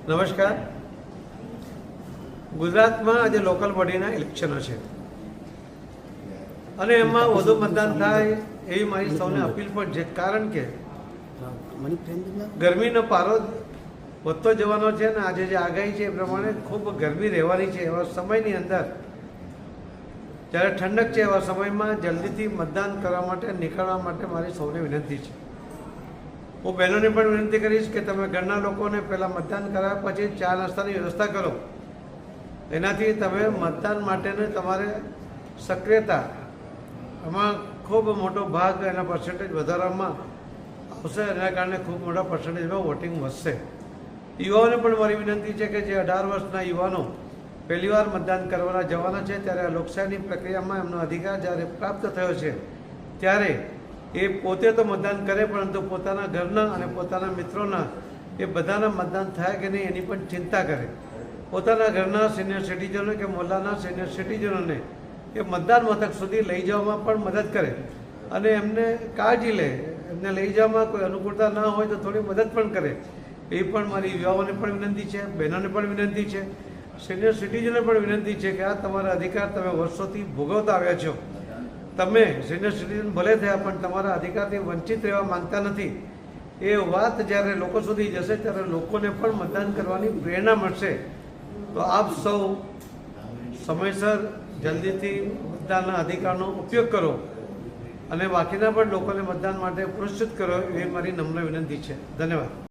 નમસ્કાર. ગુજરાતમાં આજે લોકલ બોડીના ઇલેક્શનો છે અને એમાં વધુ મતદાન થાય એવી મારી સૌને અપીલ પણ છે. કારણ કે ગરમીનો પારો વધતો જવાનો છે ને આજે જે આગાહી છે એ પ્રમાણે ખૂબ ગરમી રહેવાની છે. એવા સમયની અંદર જ્યારે ઠંડક છે એવા સમયમાં જલ્દીથી મતદાન કરવા માટે નીકળવા માટે મારી સૌને વિનંતી છે. હું બહેનોને પણ વિનંતી કરીશ કે તમે ઘરના લોકોને પહેલાં મતદાન કરાવ્યા પછી ચા નાસ્તાની વ્યવસ્થા કરો. એનાથી તમે મતદાન માટેને તમારે સક્રિયતા એમાં ખૂબ મોટો ભાગ એના પર્સન્ટેજ વધારવામાં આવશે. એના કારણે ખૂબ મોટા પર્સન્ટેજમાં વોટિંગ વધશે. યુવાઓને પણ મારી વિનંતી છે કે જે 18 વર્ષના યુવાનો પહેલીવાર મતદાન કરવાના જવાના છે ત્યારે આ લોકશાહીની પ્રક્રિયામાં એમનો અધિકાર જ્યારે પ્રાપ્ત થયો છે ત્યારે એ પોતે તો મતદાન કરે પરંતુ પોતાના ઘરના અને પોતાના મિત્રોના એ બધાના મતદાન થાય કે નહીં એની પણ ચિંતા કરે. પોતાના ઘરના સિનિયર સિટીઝનો કે મોહલ્લાના સિનિયર સિટીઝનોને એ મતદાન મથક સુધી લઈ જવામાં પણ મદદ કરે અને એમને કાળજી લે. એમને લઈ જવામાં કોઈ અનુકૂળતા ના હોય તો થોડી મદદ પણ કરે. એ પણ મારી યુવાઓને પણ વિનંતી છે, બહેનોને પણ વિનંતી છે, સિનિયર સિટીઝનને પણ વિનંતી છે કે આ તમારા અધિકાર તમે વર્ષોથી ભોગવતા આવ્યા છો. તમે સિનિયર સિટીઝન ભલે થયા પણ તમારા અધિકારથી વંચિત રહેવા માંગતા નથી. એ વાત જ્યારે લોકો સુધી જશે ત્યારે લોકોને પણ મતદાન કરવાની પ્રેરણા મળશે. તો આપ સૌ સમયસર જલ્દીથી મતદાનના અધિકારનો ઉપયોગ કરો અને બાકીના પણ લોકોને મતદાન માટે પુરસ્કૃત કરો એવી મારી નમ્ર વિનંતી છે. ધન્યવાદ.